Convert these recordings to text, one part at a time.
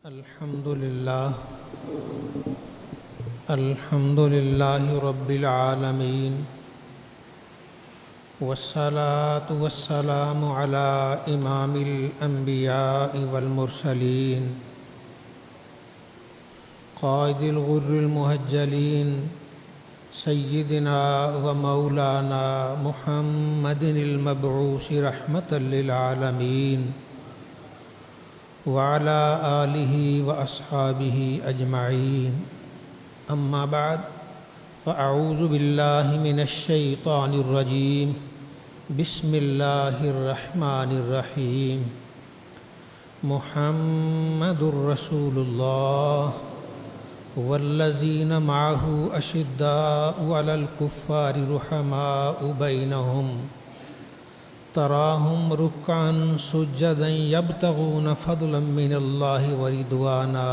الحمد للہ رب العالمین والصلاة والسلام على امام الانبیاء والمرسلین قائد الغر المحجلین سیدنا و مولانا محمد المبعوث رحمة للعالمین وعلى آلہ واصحابہ اجمعین اما بعد فاعوذ باللہ من الشیطان الرجیم بسم اللہ الرحمن الرحیم محمد رسول اللہ والذین معہ اشداء علی الکفار رحماء بینہم تراہم رکعا سجدا یبتغون فضلا من اللہ ورضوانا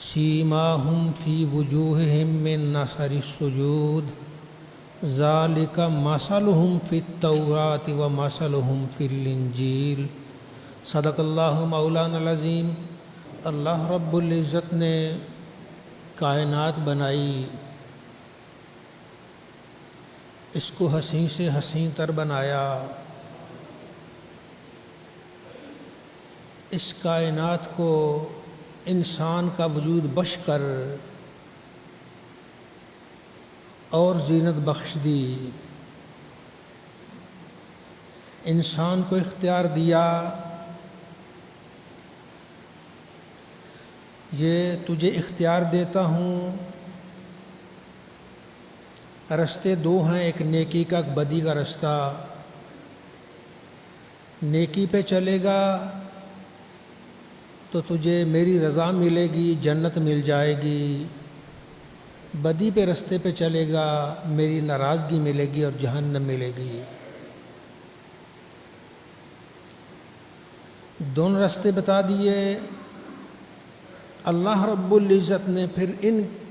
سیماہم فی وجوہہم من اثر السجود ذالک مثلہم فی التوراۃ ومثلہم فی الانجیل صدق اللہ مولانا العظیم۔ اللہ رب العزت نے کائنات بنائی، اس کو حسین سے حسین تر بنایا، اس کائنات کو انسان کا وجود بخش کر اور زینت بخش دی، انسان کو اختیار دیا، یہ تجھے اختیار دیتا ہوں، رستے دو ہیں، ایک نیکی کا ایک بدی کا رستہ، نیکی پہ چلے گا تو تجھے میری رضا ملے گی، جنت مل جائے گی، بدی پہ رستے پہ چلے گا میری ناراضگی ملے گی اور جہنم ملے گی۔ دونوں رستے بتا دیے اللہ رب العزت نے، پھر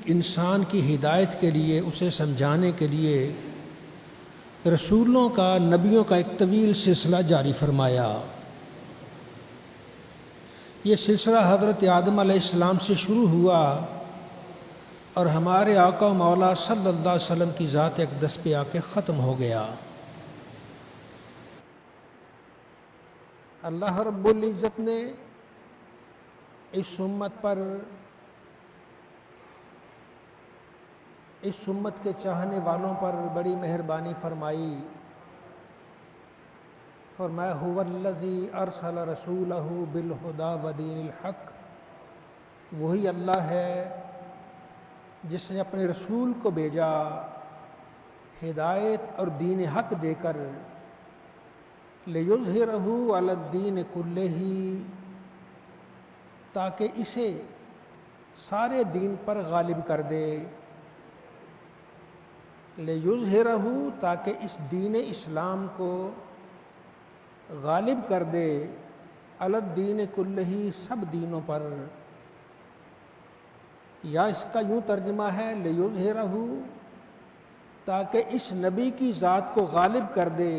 انسان کی ہدایت کے لیے، اسے سمجھانے کے لیے رسولوں کا، نبیوں کا ایک طویل سلسلہ جاری فرمایا۔ یہ سلسلہ حضرت آدم علیہ السلام سے شروع ہوا اور ہمارے آقا و مولا صلی اللہ علیہ وسلم کی ذات اقدس پہ آ کے ختم ہو گیا۔ اللہ رب العزت نے اس امت پر، اس امت کے چاہنے والوں پر بڑی مہربانی فرمائی۔ فرمایا هو الذی ارسل رسولہ بالہدی ودین الحق، وہی اللہ ہے جس نے اپنے رسول کو بھیجا ہدایت اور دین حق دے کر، لیظہرہ علی الدین کلہ، تاکہ اسے سارے دین پر غالب کر دے، لیظہرہ، تاکہ اس دین اسلام کو غالب کر دے، علی الدین کلہ، سب دینوں پر، یا اس کا یوں ترجمہ ہے لیظہرہ، تاکہ اس نبی کی ذات کو غالب کر دے،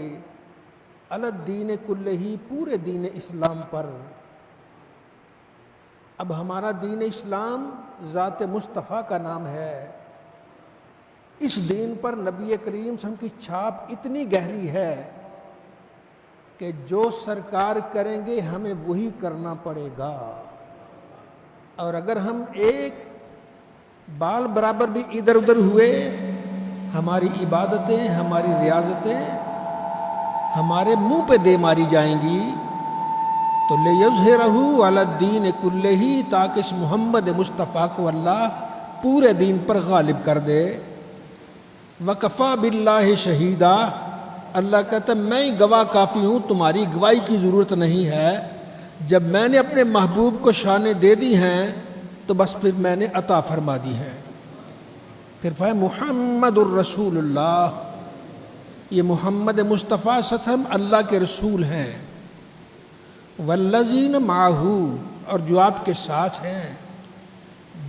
علی الدین کلہ، پورے دین اسلام پر۔ اب ہمارا دین اسلام ذات مصطفیٰ کا نام ہے، اس دین پر نبی کریم صلی اللہ علیہ وسلم کی چھاپ اتنی گہری ہے کہ جو سرکار کریں گے ہمیں وہی کرنا پڑے گا، اور اگر ہم ایک بال برابر بھی ادھر ادھر ہوئے، ہماری عبادتیں، ہماری ریاضتیں ہمارے منہ پہ دے ماری جائیں گی۔ تو لیظہرہ علی الدین کلہ، تاکہ اس محمد مصطفیٰ کو اللہ پورے دین پر غالب کر دے۔ وکفیٰ باللہ شہیدا، اللہ کہتا ہے میں ہی گواہ کافی ہوں، تمہاری گواہی کی ضرورت نہیں ہے، جب میں نے اپنے محبوب کو شانیں دے دی ہیں تو بس پھر میں نے عطا فرما دی ہے۔ پھر فرمایا محمد الرسول اللہ، یہ محمد مصطفیٰ صلی اللہ علیہ وسلم اللہ کے رسول ہیں، والذین معہ، اور جو آپ کے ساتھ ہیں،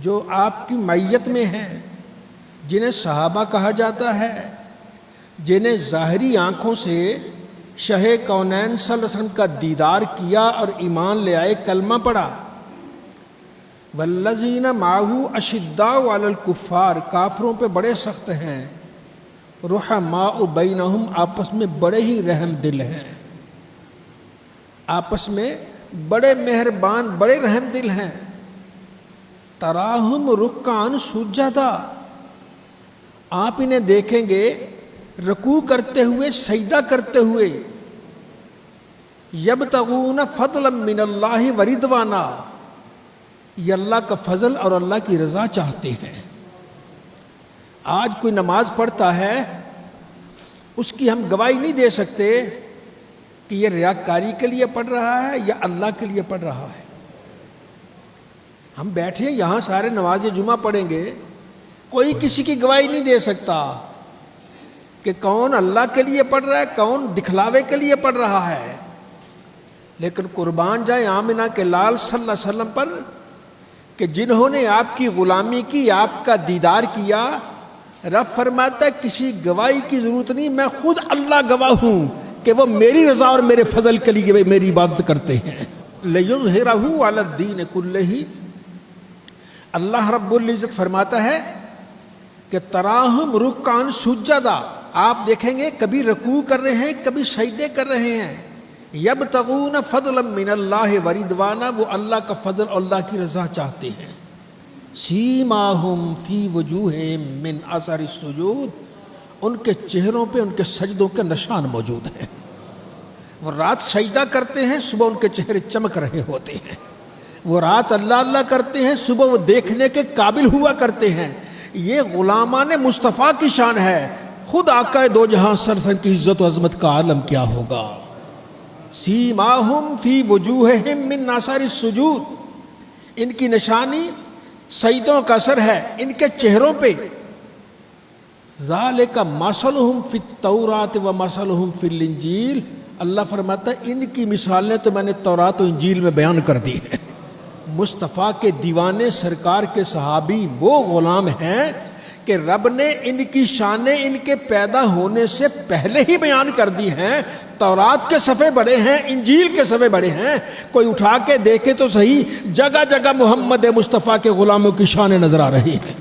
جو آپ کی معیت میں ہیں، جنہیں صحابہ کہا جاتا ہے، جنہیں ظاہری آنکھوں سے شہ کونین صلی اللہ علیہ وسلم کا دیدار کیا اور ایمان لے آئے، کلمہ پڑھا، والذین معہ اشداء علی الکفار، کافروں پہ بڑے سخت ہیں، رحماء بینہم، آپس میں بڑے ہی رحم دل ہیں، آپس میں بڑے مہربان، بڑے رحم دل ہیں۔ تراہم رکعا سجدا، آپ انہیں دیکھیں گے رکوع کرتے ہوئے، سجدہ کرتے ہوئے، یبتغون فضلا من اللہ ورضوانا، یہ اللہ کا فضل اور اللہ کی رضا چاہتے ہیں۔ آج کوئی نماز پڑھتا ہے، اس کی ہم گواہی نہیں دے سکتے کہ یہ ریاکاری کے لیے پڑھ رہا ہے یا اللہ کے لیے پڑھ رہا ہے۔ ہم بیٹھے یہاں سارے نماز جمعہ پڑھیں گے، کوئی کسی کی گواہی نہیں دے سکتا کہ کون اللہ کے لیے پڑھ رہا ہے، کون دکھلاوے کے لیے پڑھ رہا ہے۔ لیکن قربان جائیں آمنہ کے لال صلی اللہ علیہ وسلم پر کہ جنہوں نے آپ کی غلامی کی، آپ کا دیدار کیا، رب فرماتا ہے کسی گواہی کی ضرورت نہیں، میں خود اللہ گواہ ہوں کہ وہ میری رضا اور میرے فضل کے لیے میری عبادت کرتے ہیں۔ لِيُظْهِرَهُ عَلَى الدِّينِ كُلِّهِ، اللہ رب العزت فرماتا ہے کہ تراہم رکعا سجدا، آپ دیکھیں گے کبھی رکوع کر رہے ہیں، کبھی سجدے کر رہے ہیں۔ یبتغون فضلا من اللہ ورضوانا، وہ اللہ کا فضل اور اللہ کی رضا چاہتے ہیں۔ سیماہم فی وجوہہم من اثر السجود، ان کے چہروں پہ ان کے سجدوں کے نشان موجود ہیں۔ وہ رات سجدہ کرتے ہیں، صبح ان کے چہرے چمک رہے ہوتے ہیں۔ وہ رات اللہ اللہ کرتے ہیں، صبح وہ دیکھنے کے قابل ہوا کرتے ہیں۔ یہ غلامان مصطفیٰ کی شان ہے، خود آقا دو جہاں سرسر کی عزت و عظمت کا عالم کیا ہوگا۔ سیماہم فی وجوہہم من اثر السجود، ان کی نشانی سجدوں کا اثر ہے ان کے چہروں پہ۔ ذالک مثلہم فی التوراۃ و مثلہم فی الانجیل، اللہ فرماتا ہے ان کی مثالیں تو میں نے تورات و انجیل میں بیان کر دی ہیں۔ مصطفیٰ کے دیوانے، سرکار کے صحابی وہ غلام ہیں کہ رب نے ان کی شانیں ان کے پیدا ہونے سے پہلے ہی بیان کر دی ہیں۔ تورات کے صفحے بڑے ہیں، انجیل کے صفحے بڑے ہیں، کوئی اٹھا کے دیکھے تو صحیح، جگہ جگہ محمد مصطفیٰ کے غلاموں کی شانیں نظر آ رہی ہیں۔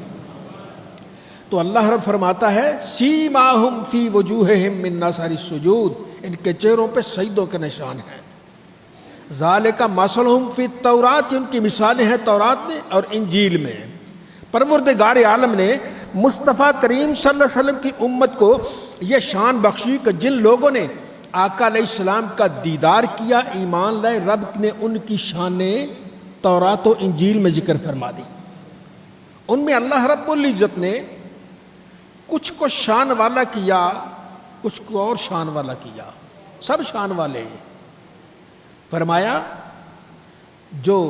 تو اللہ رب فرماتا ہے سیماہم فی وجوہہم من اثر السجود، ان کے چہروں پہ سجدوں کے نشان ہیں۔ ذالک مثلہم فی التوراۃ، ان کی مثالیں ہیں تورات میں اور انجیل میں۔ پروردگار عالم نے مصطفیٰ کریم صلی اللہ علیہ وسلم کی امت کو یہ شان بخشی کہ جن لوگوں نے آقا علیہ السلام کا دیدار کیا، ایمان لائے، رب نے ان کی شانیں تورات و انجیل میں ذکر فرما دی۔ ان میں اللہ رب العزت نے کچھ کو شان والا کیا، کچھ کو اور شان والا کیا، سب شان والے۔ فرمایا جو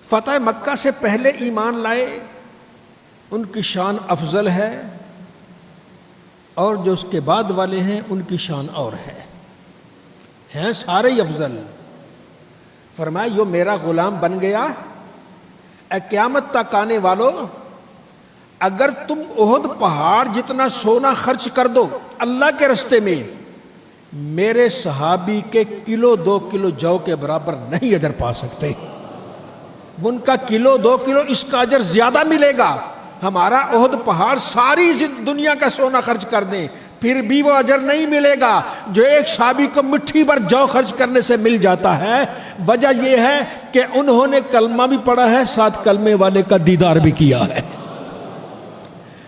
فتح مکہ سے پہلے ایمان لائے ان کی شان افضل ہے، اور جو اس کے بعد والے ہیں ان کی شان اور ہے، ہیں سارے ہی افضل۔ فرمایا جو میرا غلام بن گیا، اے قیامت تک آنے والوں، اگر تم احد پہاڑ جتنا سونا خرچ کر دو اللہ کے رستے میں، میرے صحابی کے کلو 2 کلو جو کے برابر نہیں اجر پا سکتے۔ ان کا کلو 2 کلو اس کا اجر زیادہ ملے گا۔ ہمارا احد پہاڑ ساری دنیا کا سونا خرچ کر دیں پھر بھی وہ اجر نہیں ملے گا جو ایک صحابی کو مٹھی بھر جو خرچ کرنے سے مل جاتا ہے۔ وجہ یہ ہے کہ انہوں نے کلمہ بھی پڑھا ہے، ساتھ کلمے والے کا دیدار بھی کیا ہے،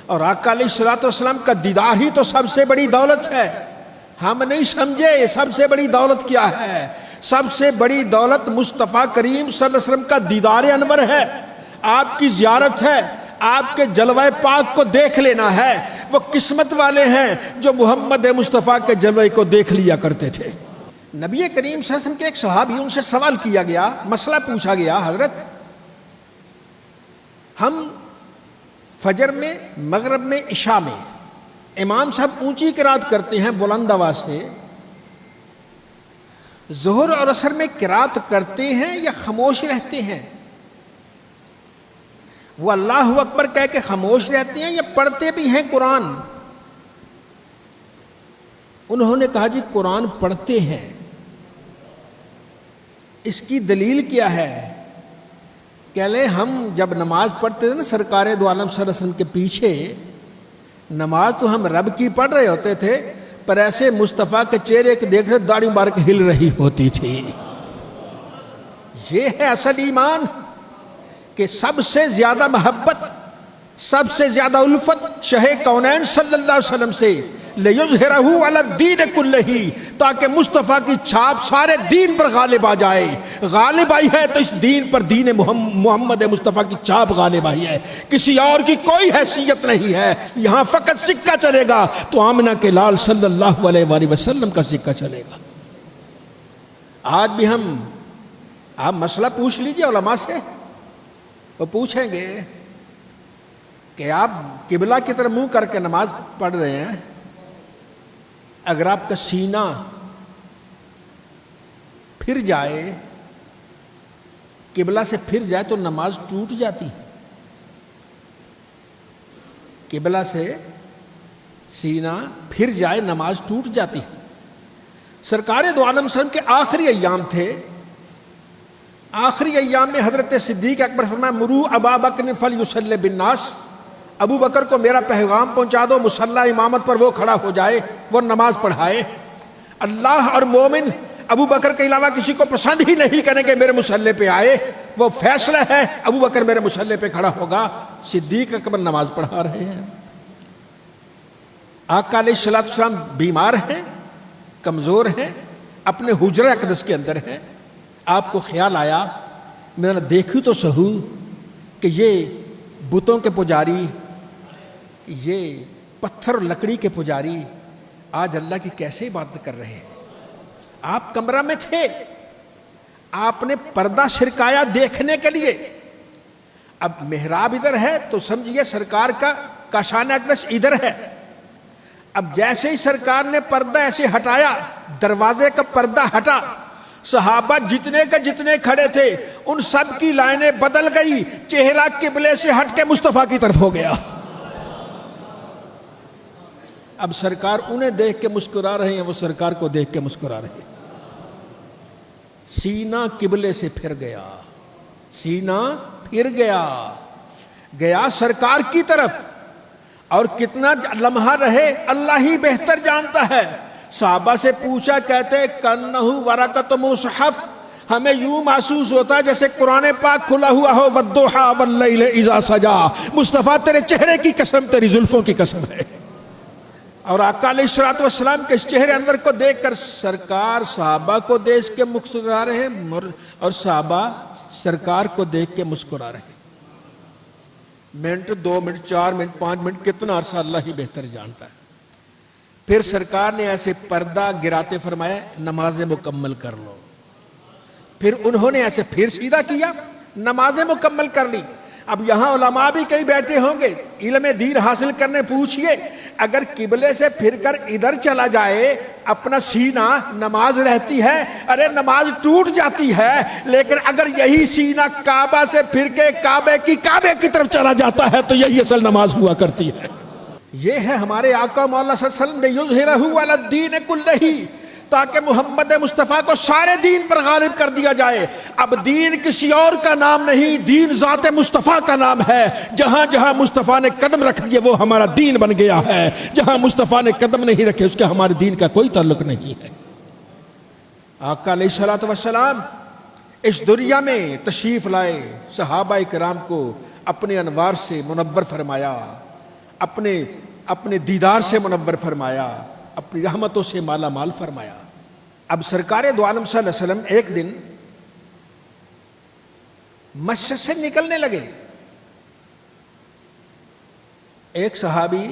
اور آقا علیہ الصلوۃ والسلام کا دیدار ہی تو سب سے بڑی دولت ہے۔ ہم نہیں سمجھے سب سے بڑی دولت کیا ہے۔ سب سے بڑی دولت مصطفیٰ کریم صلی اللہ علیہ وسلم کا دیدار انور ہے، آپ کی زیارت ہے، آپ کے جلوہ پاک کو دیکھ لینا ہے۔ وہ قسمت والے ہیں جو محمد مصطفیٰ کے جلوے کو دیکھ لیا کرتے تھے۔ نبی کریم صلی اللہ علیہ وسلم کے ایک صحابی، ان سے سوال کیا گیا، مسئلہ پوچھا گیا، حضرت ہم فجر میں، مغرب میں، عشاء میں امام صاحب اونچی قرات کرتے ہیں بلند آواز سے، ظہر اور عصر میں قرات کرتے ہیں یا خاموش رہتے ہیں؟ وہ اللہ اکبر کہہ کے خاموش رہتے ہیں یا پڑھتے بھی ہیں قرآن؟ انہوں نے کہا جی قرآن پڑھتے ہیں۔ اس کی دلیل کیا ہے؟ کہ لیں ہم جب نماز پڑھتے تھے نا سرکار دو عالم صلی اللہ علیہ وسلم کے پیچھے، نماز تو ہم رب کی پڑھ رہے ہوتے تھے، پر ایسے مصطفیٰ کے چہرے کے دیکھ رہے داڑھی مبارک ہل رہی ہوتی تھی۔ یہ ہے اصل ایمان، کہ سب سے زیادہ محبت، سب سے زیادہ الفت شہ کونین صلی اللہ علیہ وسلم سے، لِيُظْهِرَهُ عَلَى الدِّينِ كُلِّهِ، تاکہ مصطفیٰ کی چھاپ سارے دین پر غالب آ جائے۔ غالب آئی ہے تو اس دین پر دین محمد مصطفیٰ کی چھاپ غالب آئی ہے، کسی اور کی کوئی حیثیت نہیں ہے۔ یہاں فقط سکہ چلے گا تو آمنہ کے لال صلی اللہ علیہ وآلہ وسلم کا سکہ چلے گا۔ آج بھی آپ مسئلہ پوچھ لیجئے علماء سے، وہ پوچھیں گے کہ آپ قبلہ کی طرف منہ کر کے نماز پڑھ رہے ہیں، اگر آپ کا سینہ پھر جائے، قبلہ سے پھر جائے تو نماز ٹوٹ جاتی ہے۔ قبلہ سے سینہ پھر جائے نماز ٹوٹ جاتی ہے۔ سرکار دو عالم صلی اللہ علیہ وسلم کے آخری ایام تھے، آخری ایام میں حضرت صدیق اکبر فرمایا مرو ابا بکر فلیصلی بالناس، ابو بکر کو میرا پیغام پہنچا دو، مصلی امامت پر وہ کھڑا ہو جائے، وہ نماز پڑھائے۔ اللہ اور مومن ابو بکر کے علاوہ کسی کو پسند ہی نہیں کریں کہ میرے مصلی پہ آئے، وہ فیصلہ ہے ابو بکر میرے مصلی پہ کھڑا ہوگا۔ صدیق اکبر نماز پڑھا رہے ہیں، آقا علیہ الصلوۃ والسلام بیمار ہیں، کمزور ہیں، اپنے حجرہ اقدس کے اندر ہیں۔ آپ کو خیال آیا میں نے دیکھوں تو سہو کہ یہ بتوں کے پجاری، یہ پتھر اور لکڑی کے پجاری آج اللہ کی کیسے عبادت کر رہے ہیں۔ آپ کمرہ میں تھے، آپ نے پردہ سرکایا دیکھنے کے لیے۔ اب محراب ادھر ہے تو سمجھیے سرکار کا کاشان اقدس ادھر ہے۔ اب جیسے ہی سرکار نے پردہ ایسے ہٹایا، دروازے کا پردہ ہٹا، صحابہ جتنے کے جتنے کھڑے تھے ان سب کی لائنیں بدل گئی، چہرہ قبلے سے ہٹ کے مصطفیٰ کی طرف ہو گیا۔ اب سرکار انہیں دیکھ کے مسکرا رہے ہیں، وہ سرکار کو دیکھ کے مسکرا رہے ہیں۔ سینہ قبلے سے پھر گیا، سینہ پھر گیا سرکار کی طرف، اور کتنا لمحہ رہے اللہ ہی بہتر جانتا ہے۔ صحابہ سے پوچھا، کہتے کَنَّهُ وَرَقَةُ مُصْحَفٍ، ہمیں یوں محسوس ہوتا ہے جیسے قرآن پاک کھلا ہوا ہو، وَالضُّحَىٰ وَاللَّيْلِ إِذَا سَجَىٰ۔ مصطفیٰ تیرے چہرے کی قسم، تیری زلفوں کی قسم ہے۔ اور آقا علیہ الصلوۃ والسلام کے چہرے انور کو دیکھ کر سرکار صحابہ کو دیکھ کے مسکرا رہے ہیں، اور صحابہ سرکار کو دیکھ کے مسکرا رہے ہیں۔ منٹ، 2 منٹ، 4 منٹ، 5 منٹ، کتنا عرصہ اللہ ہی بہتر جانتا ہے۔ پھر سرکار نے ایسے پردہ گراتے فرمایا نماز مکمل کر لو۔ پھر انہوں نے ایسے پھر سیدھا کیا، نماز مکمل کر لی۔ اب یہاں علماء بھی کئی بیٹھے ہوں گے، علم دین حاصل کرنے پوچھئے، اگر قبلے سے پھر کر ادھر چلا جائے اپنا سینہ، نماز رہتی ہے؟ ارے نماز ٹوٹ جاتی ہے، لیکن اگر یہی سینہ کعبہ سے پھر کے کعبے کی طرف چلا جاتا ہے تو یہی اصل نماز ہوا کرتی ہے۔ یہ ہے ہمارے آقا مولا صلی اللہ علیہ وسلم لِيُظْهِرَهُ عَلَى الدِّينِ كُلِّهِ، تاکہ محمد مصطفیٰ کو سارے دین پر غالب کر دیا جائے۔ اب دین کسی اور کا نام نہیں، دین ذات مصطفیٰ کا نام ہے۔ جہاں جہاں مصطفیٰ نے قدم رکھ دیے وہ ہمارا دین بن گیا ہے، جہاں مصطفیٰ نے قدم نہیں رکھے اس کا ہمارے دین کا کوئی تعلق نہیں ہے۔ آقا علیہ الصلوۃ والسلام اس دنیا میں تشریف لائے، صحابہ کرام کو اپنے انوار سے منور فرمایا، اپنے دیدار سے منور فرمایا، اپنی رحمتوں سے مالا مال فرمایا۔ اب سرکار دو عالم صلی اللہ علیہ وسلم ایک دن مسجد سے نکلنے لگے۔ ایک صحابی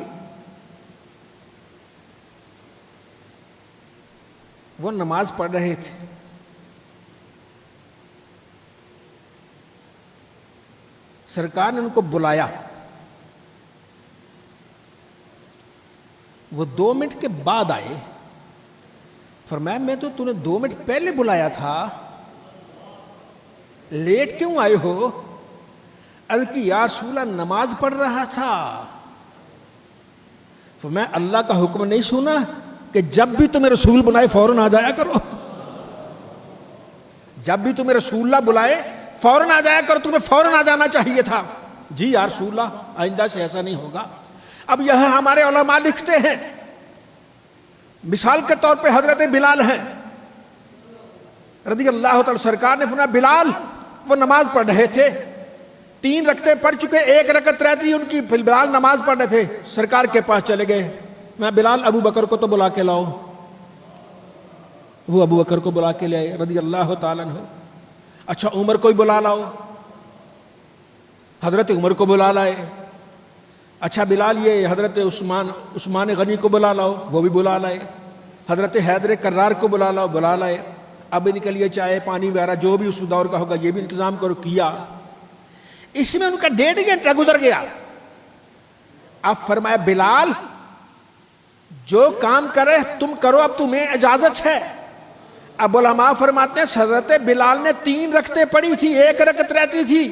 وہ نماز پڑھ رہے تھے، سرکار نے ان کو بلایا۔ وہ 2 منٹ کے بعد آئے، فرمایا میں تو نے 2 منٹ پہلے بلایا تھا، لیٹ کیوں آئے ہو؟ عرض کی یا رسول اللہ نماز پڑھ رہا تھا۔ فرمایا اللہ کا حکم نہیں سنا کہ جب بھی تمہیں رسول بنائے فوراً آ جایا کرو؟ جب بھی تمہیں رسول اللہ بلائے فوراً آ جایا کرو, تمہیں فوراً آ جانا چاہیے تھا. جی یا رسول اللہ آئندہ سے ایسا نہیں ہوگا. اب یہاں ہمارے علماء لکھتے ہیں, مثال کے طور پہ حضرت بلال ہیں رضی اللہ تعالی. سرکار نے فرمایا بلال وہ نماز پڑھ رہے تھے, 3 رکعتیں پڑھ چکے, 1 رکعت رہتی ان کی, بلال نماز پڑھ رہے تھے. سرکار کے پاس چلے گئے, میں بلال ابو بکر کو تو بلا کے لاؤ. وہ ابو بکر کو بلا کے لے آئے رضی اللہ تعالیٰ عنہ. اچھا عمر کو بلا لاؤ, حضرت عمر کو بلا لائے. اچھا بلال یہ حضرت عثمان غنی کو بلا لاؤ, وہ بھی بلا لائے. حضرت حیدر کرار کو بلا لاؤ, بلا لائے. اب ان کے لیے چائے پانی وغیرہ جو بھی اس دور کا ہوگا یہ بھی انتظام کرو, کیا. اس میں ان کا 1.5 گھنٹہ گزر گیا. اب فرمایا بلال جو کام کرے تم کرو, اب تمہیں اجازت ہے. اب علماء فرماتے ہیں حضرت بلال نے 3 رکعتیں پڑھی تھی, 1 رکعت رہتی تھی.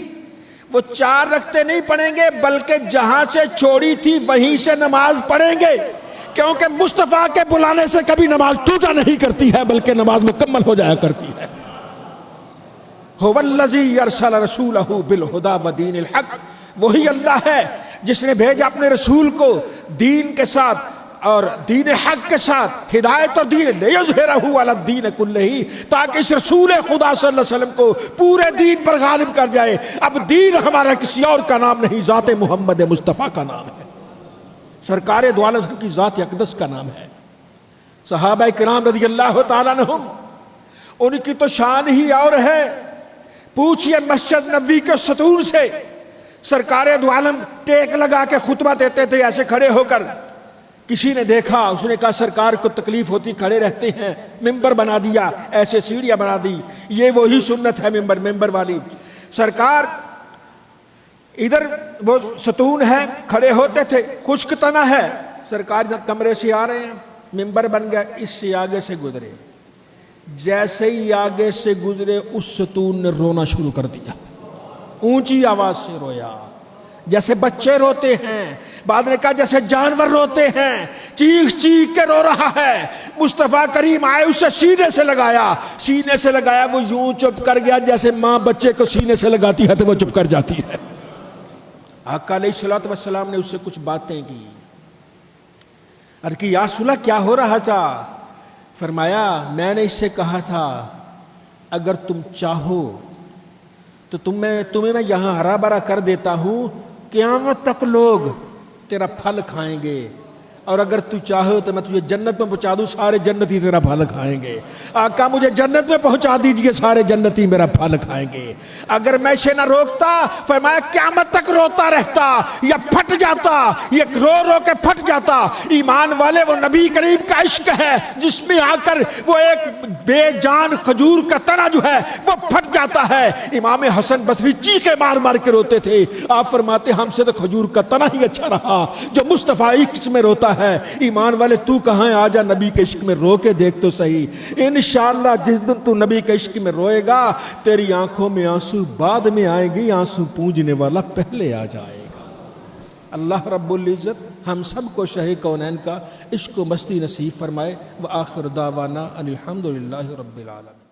وہ 4 رکعتیں نہیں پڑھیں گے بلکہ جہاں سے چھوڑی تھی وہیں سے نماز پڑھیں گے, کیونکہ مصطفیٰ کے بلانے سے کبھی نماز ٹوٹا نہیں کرتی ہے بلکہ نماز مکمل ہو جایا کرتی ہے. هو الذی ارسل رسولہ بالہدی ودین الحق, وہی اللہ ہے جس نے بھیجا اپنے رسول کو دین کے ساتھ اور دین حق کے ساتھ, ہدایت اور دین لیظہرہ علی الدین کلہ, تاکہ اس رسول خدا صلی اللہ علیہ وسلم کو پورے دین پر غالب کر جائے. اب دین ہمارا کسی اور کا نام نہیں, ذات محمد مصطفیٰ کا نام ہے, سرکار دو عالم کی ذات اقدس کا نام ہے. صحابہ کرام رضی اللہ تعالیٰ عنہم ان کی تو شان ہی اور ہے. پوچھئے مسجد نبوی کے ستون سے سرکار دو عالم ٹیک لگا کے خطبہ دیتے تھے ایسے کھڑے ہو کر. کسی نے دیکھا, اس نے کہا سرکار کو تکلیف ہوتی, کھڑے رہتے ہیں, ممبر بنا دیا, ایسے سیڑھیاں بنا دی. یہ وہی سنت ہے ممبر والی. سرکار ادھر وہ ستون ہے, کھڑے ہوتے تھے, خشک تنا ہے. سرکار جب کمرے سے آ رہے ہیں, ممبر بن گیا, اس سے آگے سے گزرے. جیسے ہی آگے سے گزرے اس ستون نے رونا شروع کر دیا, اونچی آواز سے رویا جیسے بچے روتے ہیں. بعد نے کہا جیسے جانور روتے ہیں, چیخ چیخ کے رو رہا ہے. مصطفیٰ کریم آئے, اسے سینے سے لگایا, وہ یوں چپ کر گیا جیسے ماں بچے کو سینے سے لگاتی ہے تو وہ چپ کر جاتی ہے. آقا علیہ الصلوۃ والسلام نے اس سے کچھ باتیں کی. عرض کی یا رسول اللہ کیا ہو رہا تھا؟ فرمایا میں نے اس سے کہا تھا اگر تم چاہو تو تمہیں میں یہاں ہرا بھرا کر دیتا ہوں, قیامت تک لوگ تیرا پھل کھائیں گے, اور اگر تو چاہو تو میں تجھے جنت میں پہنچا دوں, سارے جنتی تیرا پھل کھائیں گے. آقا مجھے جنت میں پہنچا دیجئے, سارے جنتی میرا پھل کھائیں گے. اگر میں اسے نہ روکتا فرمایا قیامت تک روتا رہتا یا پھٹ جاتا, یہ رو رو کے پھٹ جاتا. ایمان والے وہ نبی کریم کا عشق ہے جس میں آ کر وہ ایک بے جان کھجور کا تنا جو ہے وہ پھٹ جاتا ہے. امام حسن بصری چیخے مار مار کے روتے تھے. آپ فرماتے ہم سے تو کھجور کا تنا ہی اچھا رہا جو مصطفیٰ عشق میں روتا ہے. ایمان والے تو کہاں ہے, آجا نبی کے عشق میں رو کے دیکھ تو صحیح. انشاءاللہ جس دن تو نبی کے عشق میں روئے گا تیری آنکھوں میں آنسو بعد میں آئیں گی, آنسو پونجنے والا پہلے آ جائے گا. اللہ رب العزت ہم سب کو شہ کونین کا عشق و مستی نصیب فرمائے. وآخر دعوانا ان الحمدللہ رب العالمین.